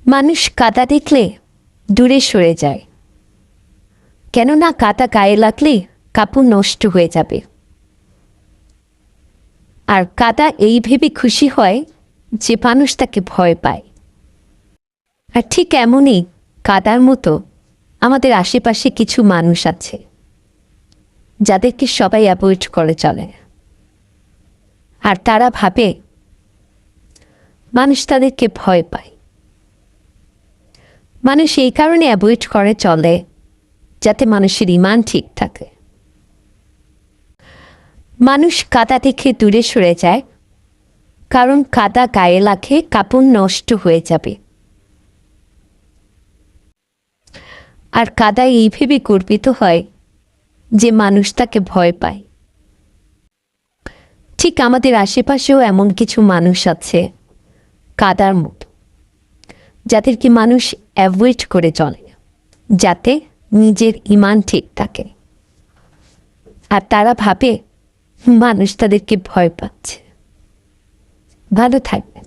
মানুষ কাদা দেখলে দূরে সরে যায়, কেননা কাদা গায়ে লাগলে কাপড় নষ্ট হয়ে যাবে। আর কাদা এই ভেবে খুশি হয় যে মানুষ তাকে ভয় পায়। আর ঠিক এমনই কাদার মতো আমাদের আশেপাশে কিছু মানুষ আছে যাদেরকে সবাই অ্যাভয়েড করে চলে। আর তারা ভাবে মানুষ তাদেরকে ভয় পায়। মানুষ এই কারণে অ্যাভয়েড করে চলে যাতে মানুষের ঈমান ঠিক থাকে। মানুষ কাদা দেখে দূরে সরে যায় কারণ কাদা গায়ে লাগলে কাপড় নষ্ট হয়ে যাবে। আর কাদা এই ভেবে গর্বিত হয় যে মানুষ তাকে ভয় পায়। ঠিক আমাদের আশেপাশেও এমন কিছু মানুষ আছে কাদার মতো, যাদেরকে মানুষ অ্যাভয়েড করে চলে যাতে নিজের ঈমান ঠিক থাকে। আর তারা ভাবে মানুষ তাদেরকে ভয় পাচ্ছে। ভালো থাকবেন।